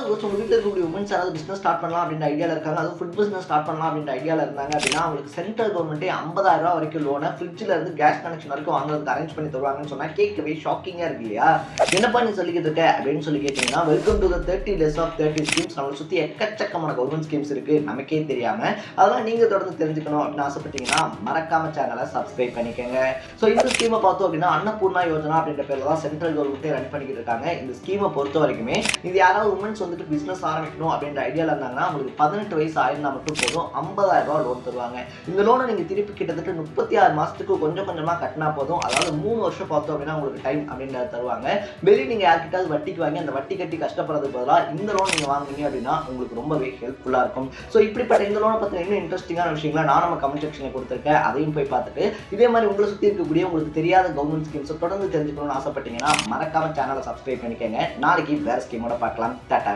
Suppose உங்கள் வீட்டில் இருக்கக்கூடிய உமன்ஸ் யாராவது பிஸ்னஸ் ஸ்டார்ட் பண்ணலாம் அப்படின்ற ஐடியாவில் இருக்காங்க, அதுவும் ஃபுட் பிஸ்னஸ் ஸ்டார்ட் பண்ணலாம் அப்படின்ற ஐடியாவில் இருந்தாங்க அப்படின்னா அவங்களுக்கு சென்ட்ரல் கவர்மெண்ட்டே 50,000 வரைக்கும் லோனை ஃப்ரிட்ஜில் இருந்து கேஸ் கனெக்ஷன் வரைக்கும் வாங்குறதுக்கு அரேஞ்ச் பண்ணி தருவாங்கன்னு சொன்னால் கேட்கவே ஷாக்கிங்காக இருக்கு இல்லையா? என்னப்பா நீ சொல்லிக்கிட்டு இருக்க அப்படின்னு சொல்லி கேட்டிங்கன்னா, welcome to the 30 days of 30 schemes. நம்மளை சுற்றி எக்கச்சக்கமான கவர்மெண்ட் ஸ்கீம்ஸ் இருக்குது நமக்கே தெரியாமல். அதெல்லாம் நீங்கள் தொடர்ந்து தெரிஞ்சுக்கணும் அப்படின்னு ஆசைப்பட்டீங்கன்னா மறக்காம சேனலை சப்ஸ்கிரைப் பண்ணிக்கோங்க. ஸோ இந்த ஸ்கீமை பார்த்தோம் அப்படின்னா அன்னபூர்ணா யோஜனா அப்படின்ற பேரில் தான் சென்ட்ரல் கவர்மெண்ட்டே ரன் பண்ணிக்கிட்டு இருக்காங்க. இந்த ஸ்கீமை பொறுத்த வரைக்குமே இது யாராவது உமன்ஸ் வந்துட்டு பிஸ்னஸ் ஆரம்பிக்கணும் அப்படின்ற ஐடியாவில் இருந்தாங்கன்னா உங்களுக்கு 18 வயசு ஆயிருந்தா மட்டும் போதும் 50,000 லோன் தருவாங்க. இந்த லோனை நீங்கள் திருப்பி கிட்டத்தட்ட 36 மாதத்துக்கு கொஞ்சம் கொஞ்சமாக கட்டினா போதும். அதாவது 3 வருஷம் பார்த்தோம் அப்படின்னா உங்களுக்கு டைம் அப்படின்றத தருவாங்க. வெளியே நீங்கள் யார்கிட்டாவது வட்டிக்கு வாங்கி அந்த வட்டி கட்டி கஷ்டப்படுறதுக்கு பதிலாக இந்த லோன் நீங்கள் வாங்குனீங்க அப்படின்னா உங்களுக்கு ரொம்பவே ஹெல்ப்ஃபுல்லாக இருக்கும். ஸோ இப்படிப்பட்ட இந்த லோனை பற்றி இன்னும் இன்ட்ரெஸ்டிங்கான விஷயங்களை நான் நம்ம கமெண்ட் செக்ஷனில் கொடுத்துருக்கேன். அதையும் போய் பார்த்துட்டு இதே மாதிரி உங்களை சுற்றி இருக்கக்கூடிய உங்களுக்கு தெரியாத கவர்மெண்ட் ஸ்கீம்ஸை தொடர்ந்து தெரிஞ்சுக்கணும்னு ஆசைப்பட்டீங்கன்னா மறக்காம சேனலை சப்ஸ்கிரைப் பண்ணிக்கோங்க. நாளைக்கு வேறு ஸ்கீமோட பார்க்கலாம். டாடா.